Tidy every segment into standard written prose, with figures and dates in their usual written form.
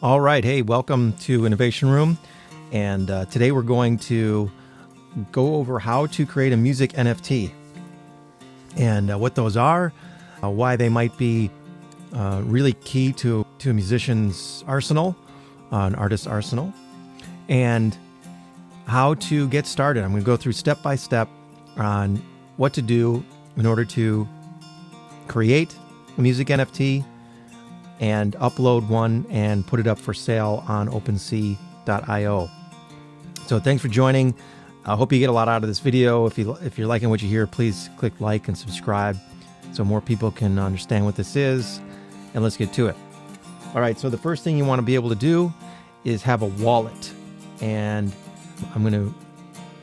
All right. Hey, welcome to Innovation Room. And today we're going to go over how to create a music NFT and what those are, why they might be really key to a musician's arsenal, an artist's arsenal, and how to get started. I'm going to go through step by step on what to do in order to create a music NFT and upload one and put it up for sale on opensea.io. So thanks for joining. I hope you get a lot out of this video. If you're liking what you hear, please click like and subscribe so more people can understand what this is. And let's get to it. All right, so the first thing you want to be able to do is have a wallet. And I'm going to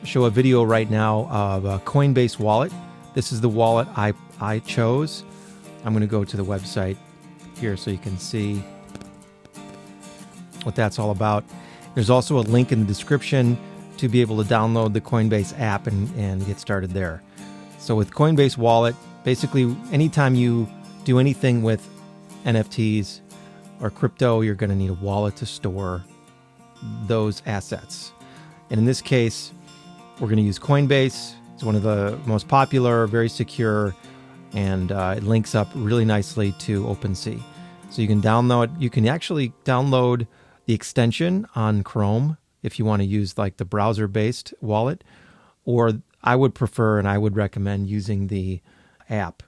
show a video right now of a Coinbase wallet. This is the wallet I chose. I'm going to go to the website here so you can see what that's all about. There's also a link in the description to be able to download the Coinbase app and get started there. So with Coinbase Wallet, basically anytime you do anything with NFTs or crypto, you're going to need a wallet to store those assets. And in this case, we're going to use Coinbase. It's one of the most popular, very secure, and it links up really nicely to OpenSea. So you can actually download the extension on Chrome if you want to use like the browser-based wallet, or I would prefer and I would recommend using the app,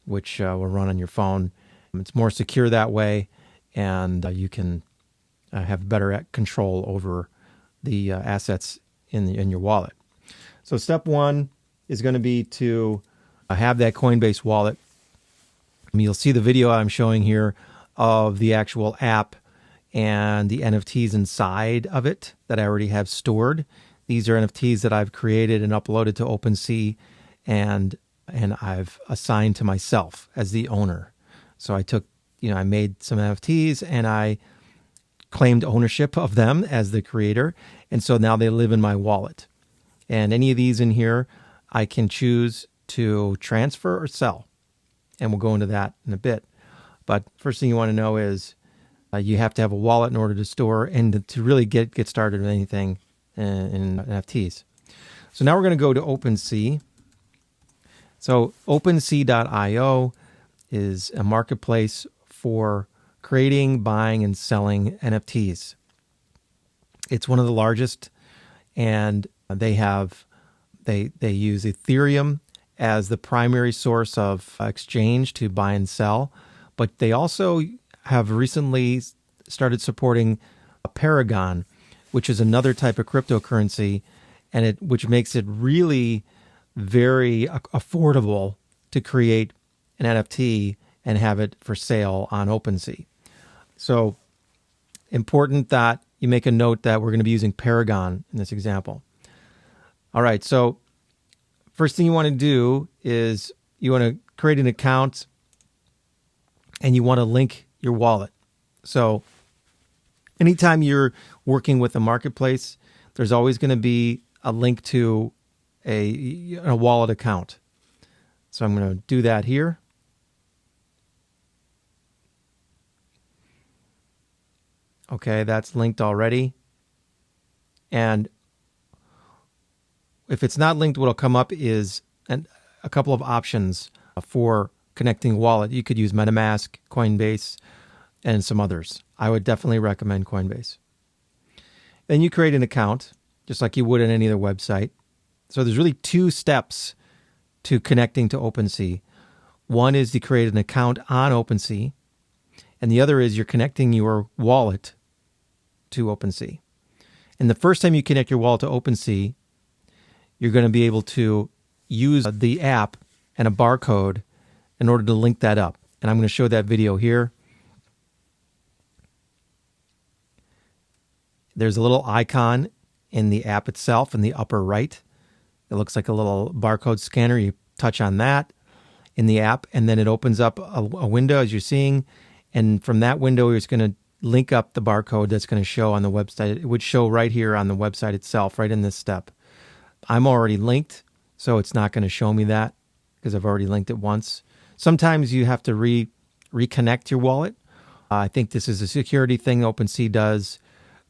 which will run on your phone. It's more secure that way, and you can have better control over the assets in your wallet. So step one is going to be to have that Coinbase wallet. You'll see the video I'm showing here of the actual app and the NFTs inside of it that I already have stored. These are NFTs that I've created and uploaded to OpenSea, and I've assigned to myself as the owner. So I made some NFTs and I claimed ownership of them as the creator, and so now they live in my wallet. And any of these in here, I can choose to transfer or sell, and we'll go into that in a bit. But first thing you want to know is you have to have a wallet in order to store and to really get started with anything in NFTs. So now we're going to go to OpenSea. So opensea.io is a marketplace for creating, buying, and selling NFTs. It's one of the largest, and they use Ethereum as the primary source of exchange to buy and sell, but they also have recently started supporting a Paragon, which is another type of cryptocurrency, and which makes it really very affordable to create an NFT and have it for sale on OpenSea. So important that you make a note that we're going to be using Paragon in this example. All right, so first thing you want to do is you want to create an account and you want to link your wallet. So anytime you're working with a marketplace, there's always going to be a link to a wallet account. So I'm going to do that here. Okay, that's linked already. And if it's not linked, what'll come up is a couple of options for connecting wallet. You could use MetaMask, Coinbase, and some others. I would definitely recommend Coinbase. Then you create an account, just like you would on any other website. So there's really two steps to connecting to OpenSea. One is to create an account on OpenSea, and the other is you're connecting your wallet to OpenSea. And the first time you connect your wallet to OpenSea, you're going to be able to use the app and a barcode in order to link that up. And I'm going to show that video here. There's a little icon in the app itself in the upper right. It looks like a little barcode scanner. You touch on that in the app, and then it opens up a window as you're seeing. And from that window, it's going to link up the barcode that's going to show on the website. It would show right here on the website itself, right in this step. I'm already linked, so it's not going to show me that because I've already linked it once. Sometimes you have to reconnect your wallet, I think this is a security thing OpenSea does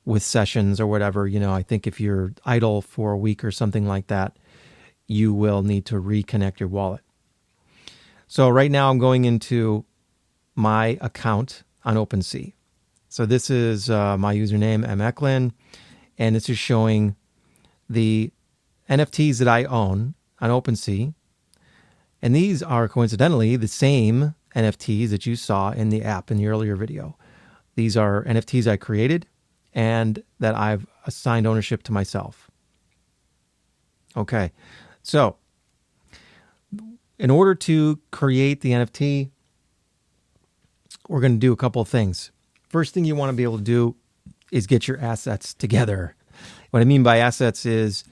with sessions or whatever. I think if you're idle for a week or something like that, you will need to reconnect your wallet. So right now I'm going into my account on OpenSea. So this is my username, Eklund, and this is showing the NFTs that I own on OpenSea. And these are coincidentally the same NFTs that you saw in the app in the earlier video. These are NFTs I created and that I've assigned ownership to myself. Okay, so in order to create the NFT, we're going to do a couple of things. First thing you want to be able to do is get your assets together. What I mean by assets is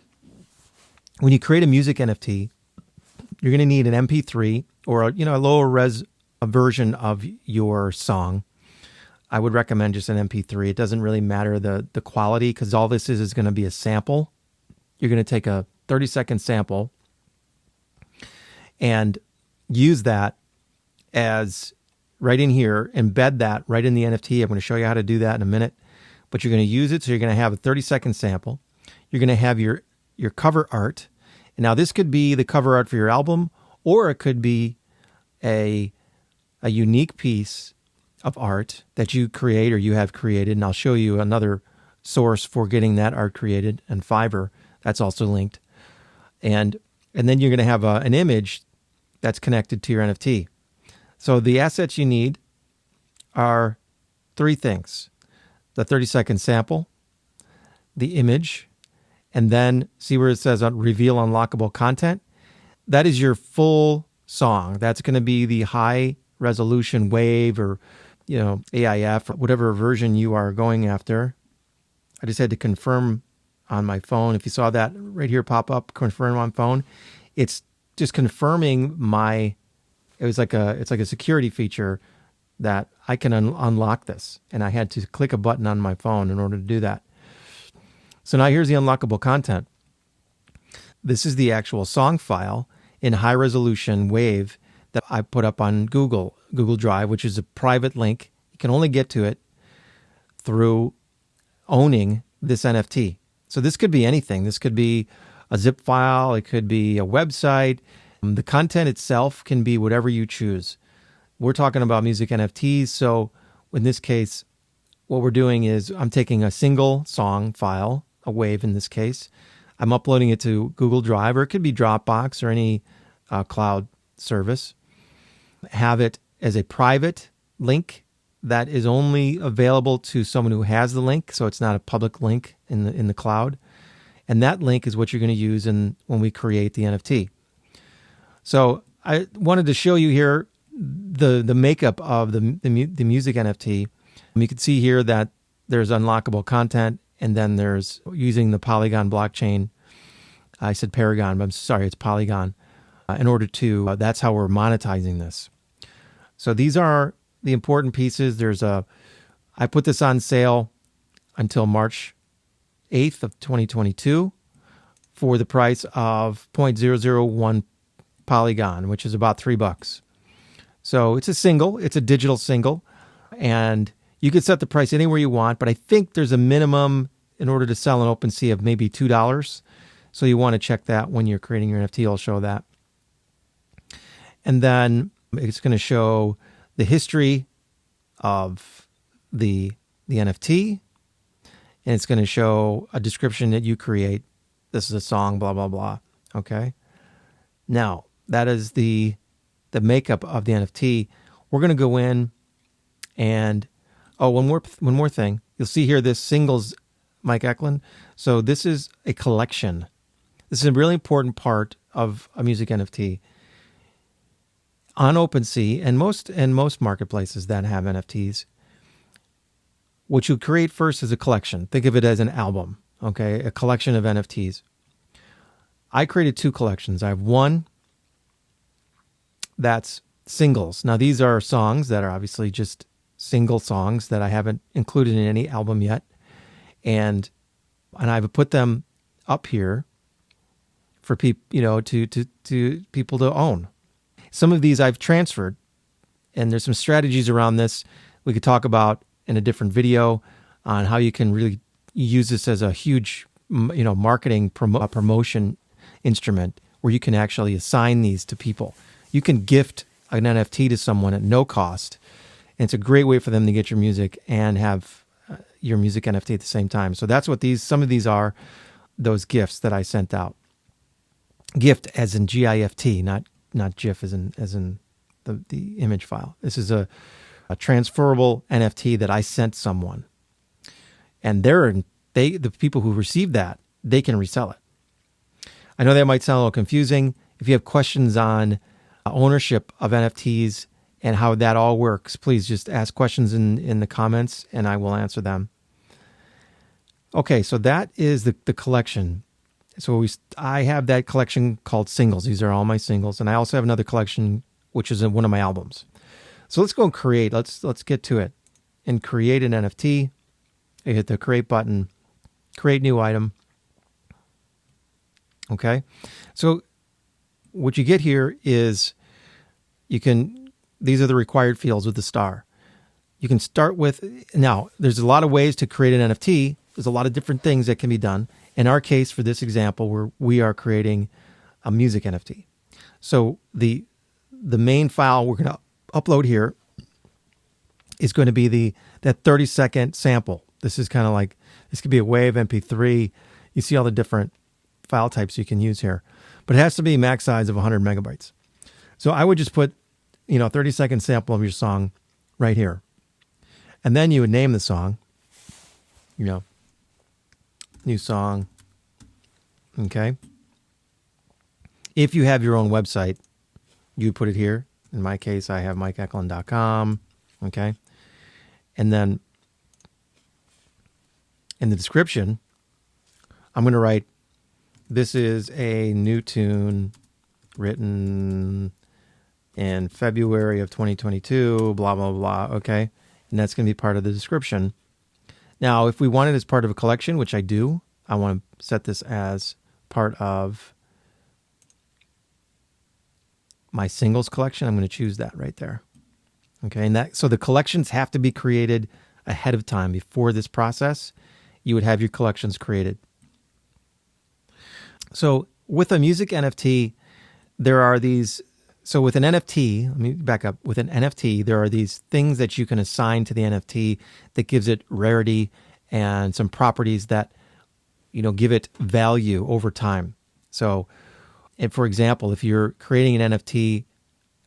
when you create a music NFT, you're going to need an MP3 or a lower res version of your song. I would recommend just an MP3. It doesn't really matter the quality, because all this is going to be a sample. You're going to take a 30-second sample and use that as right in here, embed that right in the NFT. I'm going to show you how to do that in a minute, but you're going to use it. So you're going to have a 30-second sample. You're going to have your cover art. And now this could be the cover art for your album, or it could be a unique piece of art that you create or you have created. And I'll show you another source for getting that art created, and Fiverr. That's also linked. And then you're going to have an image that's connected to your NFT. So the assets you need are three things: the 30-second sample, the image, and then see where it says reveal unlockable content. That is your full song. That's going to be the high resolution WAV or AIF or whatever version you are going after. I just had to confirm on my phone. If you saw that right here pop up, confirm on phone, it's just confirming it's like a security feature that I can unlock this. And I had to click a button on my phone in order to do that. So now here's the unlockable content. This is the actual song file in high resolution WAV that I put up on Google Drive, which is a private link. You can only get to it through owning this NFT. So this could be anything. This could be a zip file. It could be a website. The content itself can be whatever you choose. We're talking about music NFTs. So in this case, what we're doing is I'm taking a single song file, a WAV in this case. I'm uploading it to Google Drive, or it could be Dropbox or any cloud service. Have it as a private link that is only available to someone who has the link. So it's not a public link in the cloud. And that link is what you're going to use when we create the NFT. So I wanted to show you here the makeup of the music NFT. You can see here that there's unlockable content, and then there's using the Polygon blockchain. I said Paragon, but I'm sorry, it's Polygon. In order to, that's how we're monetizing this. So these are the important pieces. I put this on sale until March 8th of 2022 for the price of 0.001 Polygon, which is about $3. So it's a digital single, and you could set the price anywhere you want, but I think there's a minimum in order to sell an OpenSea of maybe $2. So you want to check that when you're creating your NFT. I'll show that. And then it's going to show the history of the NFT, and it's going to show a description that you create. This is a song, blah, blah, blah. Okay. Now, that is the makeup of the NFT. We're going to go in and, one more thing. You'll see here this singles, Mike Eklund. So this is a collection. This is a really important part of a music NFT. On OpenSea and most marketplaces that have NFTs, what you create first is a collection. Think of it as an album, okay? A collection of NFTs. I created two collections. I have one that's singles. Now, these are songs that are obviously just single songs that I haven't included in any album yet. And I've put them up here for people, to people to own. Some of these I've transferred, and there's some strategies around this. we could talk about in a different video on how you can really use this as a huge, marketing promotion instrument where you can actually assign these to people. You can gift an NFT to someone at no cost. And it's a great way for them to get your music and have your music NFT at the same time. So that's what some of these are, those gifts that I sent out. Gift as in GIFT, not GIF as in the image file. This is a transferable NFT that I sent someone. And the people who received that, they can resell it. I know that might sound a little confusing. If you have questions on ownership of NFTs and how that all works, please just ask questions in the comments and I will answer them. Okay, so that is the collection. So I have that collection called singles. These are all my singles. And I also have another collection, which is one of my albums. So let's go and create. Let's get to it and create an NFT. I hit the create button, create new item. Okay. So what you get here is these are the required fields with the star. You can start with, now there's a lot of ways to create an NFT. There's a lot of different things that can be done. In our case, for this example, we are creating a music NFT. So the main file we're going to upload here is going to be that 30-second sample. This is kind of like, this could be a WAV, MP3. You see all the different file types you can use here. But it has to be max size of 100 megabytes. So I would just put, a 30-second sample of your song right here. And then you would name the song, new song, okay? If you have your own website, you would put it here. In my case, I have mikeecklund.com, okay? And then in the description, I'm going to write, this is a new tune written in February of 2022, blah, blah, blah, okay? And that's going to be part of the description. Now, if we want it as part of a collection, which I do, I want to set this as part of my singles collection. I'm going to choose that right there. Okay, and so the collections have to be created ahead of time. Before this process, you would have your collections created. So with a music NFT, there are these. So with an NFT, let me back up. With an NFT, there are these things that you can assign to the NFT that gives it rarity and some properties that, give it value over time. So, for example, if you're creating an NFT,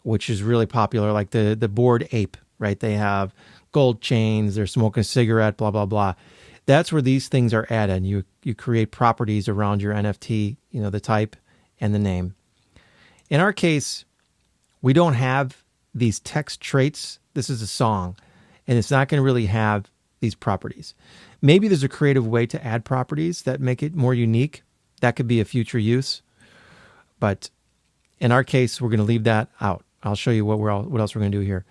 which is really popular, like the Bored Ape, right? They have gold chains, they're smoking a cigarette, blah, blah, blah. That's where these things are added. You create properties around your NFT, the type and the name. In our case, we don't have these text traits. This is a song, and it's not going to really have these properties. Maybe there's a creative way to add properties that make it more unique. That could be a future use. But in our case, we're going to leave that out. I'll show you what else we're going to do here.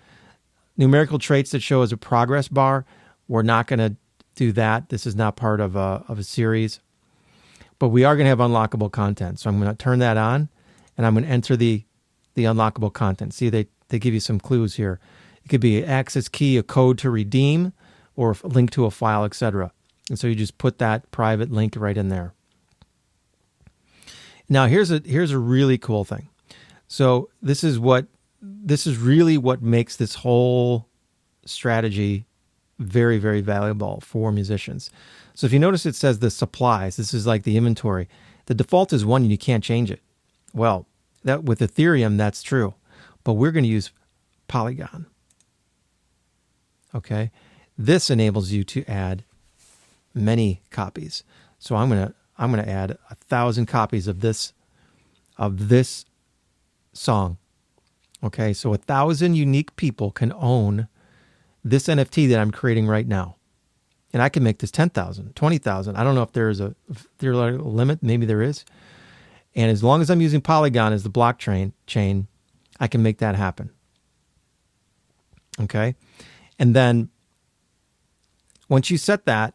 Numerical traits that show as a progress bar, we're not going to do that. This is not part of a series. But we are going to have unlockable content. So I'm going to turn that on, and I'm going to enter the unlockable content. See, they give you some clues here. It could be an access key, a code to redeem, or a link to a file, etc. And so you just put that private link right in there. Now here's a really cool thing. So this is really what makes this whole strategy very, very valuable for musicians. So if you notice, it says the supplies. This is like the inventory. The default is 1 and you can't change it. Well, that with Ethereum, that's true. But we're going to use Polygon. Okay? This enables you to add many copies. So I'm going to add 1,000 copies of this song. Okay? So 1,000 unique people can own this NFT that I'm creating right now. And I can make this 10,000, 20,000. I don't know if there is a theoretical limit. Maybe there is. And as long as I'm using Polygon as the blockchain chain, I can make that happen. Okay? And then once you set that,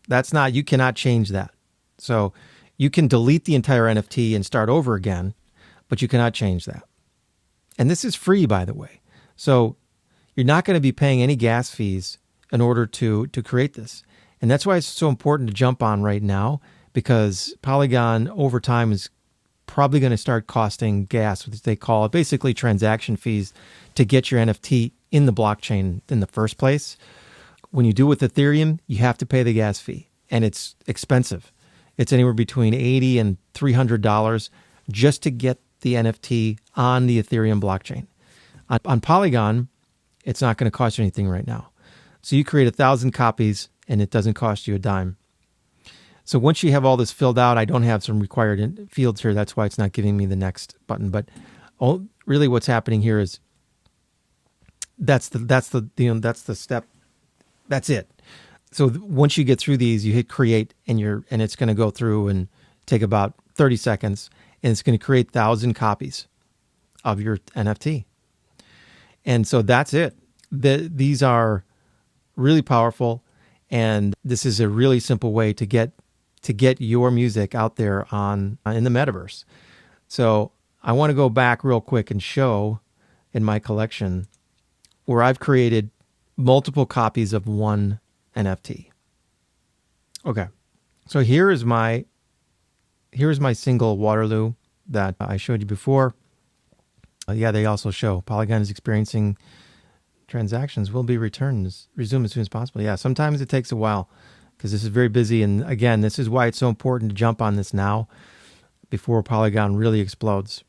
you cannot change that. So you can delete the entire NFT and start over again, but you cannot change that. And this is free, by the way. So You're not going to be paying any gas fees in order to create this. And that's why it's so important to jump on right now, because Polygon over time is probably going to start costing gas, which they call it, basically transaction fees to get your NFT in the blockchain in the first place. When you do with Ethereum, you have to pay the gas fee, and it's expensive. It's anywhere between $80 and $300 just to get the NFT on the Ethereum blockchain. On Polygon, it's not going to cost you anything right now. So you create 1,000 copies, and it doesn't cost you a dime. So once you have all this filled out, I don't have some required fields here. That's why it's not giving me the next button. But really, what's happening here is that's the step. That's it. So once you get through these, you hit create, and it's going to go through and take about 30 seconds, and it's going to create 1,000 copies of your NFT. And so that's it. These are really powerful, and this is a really simple way to get your music out there in the metaverse. So I want to go back real quick and show in my collection where I've created multiple copies of one NFT. Okay, so here's my single Waterloo that I showed you before. They also show Polygon is experiencing transactions will be resumed as soon as possible. Yeah, sometimes it takes a while because this is very busy. And again, this is why it's so important to jump on this now before Polygon really explodes.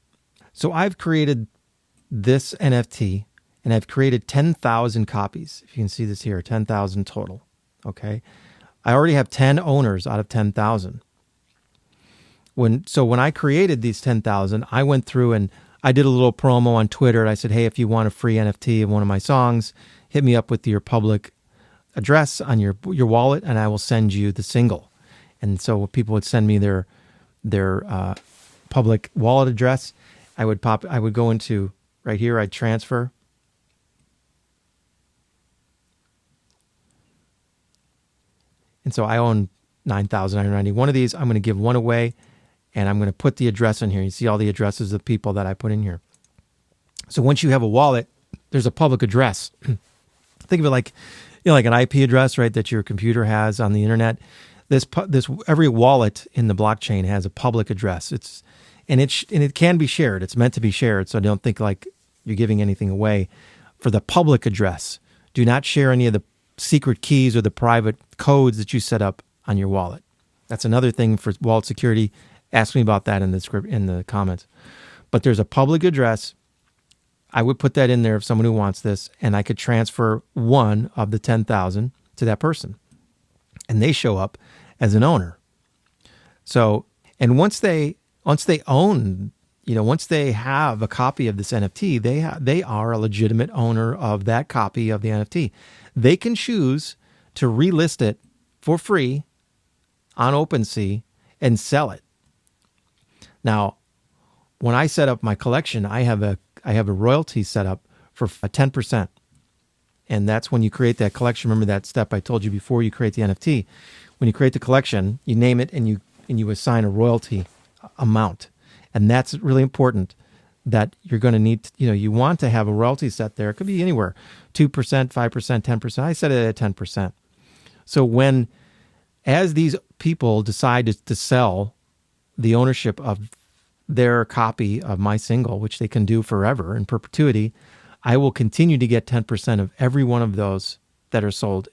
So I've created this NFT, and I've created 10,000 copies. If you can see this here, 10,000 total. Okay. I already have 10 owners out of 10,000. When I created these 10,000, I went through and I did a little promo on Twitter. I said, hey, if you want a free NFT of one of my songs, hit me up with your public address on your wallet, and I will send you the single. And so people would send me their public wallet address. I would go into right here, I'd transfer. And so I own 9,991 of these. I'm going to give one away, and I'm going to put the address in here. You see all the addresses of people that I put in here. So once you have a wallet, there's a public address. Think of it like, like an IP address, right, that your computer has on the internet. This every wallet in the blockchain has a public address. It can be shared. It's meant to be shared. So don't think like you're giving anything away. For the public address, do not share any of the secret keys or the private codes that you set up on your wallet. That's another thing for wallet security. Ask me about that in the comments. But there's a public address. I would put that in there if someone who wants this, and I could transfer one of the 10,000 to that person, and they show up as an owner. So, and once they own, once they have a copy of this NFT, they are a legitimate owner of that copy of the NFT. They can choose to relist it for free on OpenSea and sell it. Now, when I set up my collection, I have a royalty set up for 10%. And that's when you create that collection. Remember that step I told you before you create the NFT. When you create the collection, you name it and you assign a royalty amount. And that's really important, that you're going to need, you want to have a royalty set there. It could be anywhere, 2%, 5%, 10%. I set it at 10%. So as these people decide to sell the ownership of their copy of my single, which they can do forever in perpetuity, I will continue to get 10% of every one of those that are sold,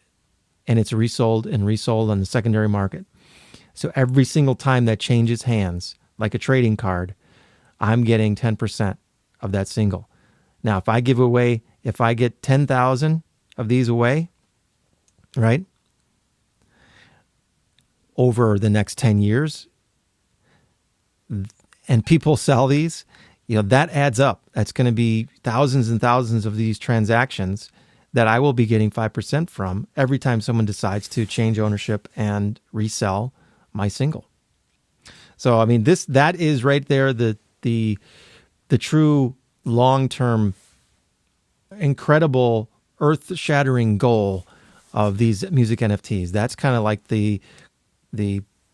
and it's resold and resold on the secondary market. So every single time that changes hands, like a trading card, I'm getting 10% of that single. Now, if I get 10,000 of these away, right, over the next 10 years, and people sell these, that adds up. That's going to be thousands and thousands of these transactions that I will be getting 5% from every time someone decides to change ownership and resell my single. So, I mean, that is right there the true long-term, incredible, earth-shattering goal of these music NFTs. That's kind of like the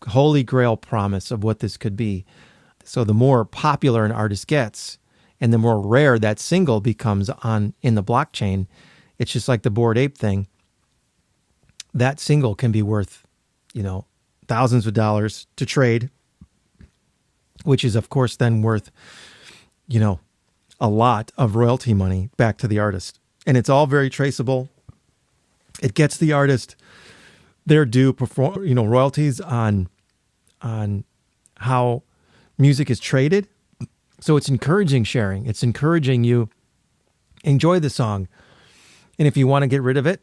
holy grail promise of what this could be. So the more popular an artist gets, and the more rare that single becomes in the blockchain, it's just like the Bored Ape thing. That single can be worth, thousands of dollars to trade, which is, of course, then worth, a lot of royalty money back to the artist. And it's all very traceable. It gets the artist their due royalties on how music is traded. So it's encouraging sharing. It's encouraging you enjoy the song. And if you want to get rid of it,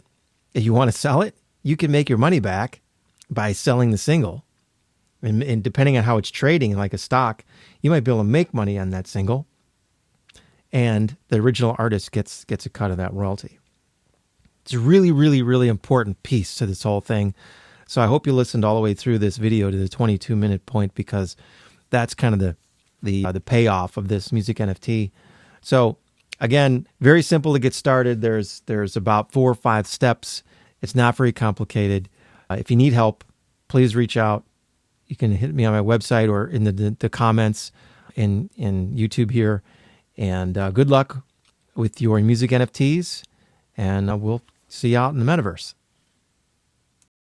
if you want to sell it, you can make your money back by selling the single. And depending on how it's trading, like a stock, you might be able to make money on that single. And the original artist gets a cut of that royalty. It's a really, really, really important piece to this whole thing. So I hope you listened all the way through this video to the 22-minute point, because that's kind of the payoff of this music NFT. So again, very simple to get started. There's about 4 or 5 steps. It's not very complicated. If you need help, please reach out. You can hit me on my website or in the comments in YouTube here. And good luck with your music NFTs. And we'll see you out in the metaverse.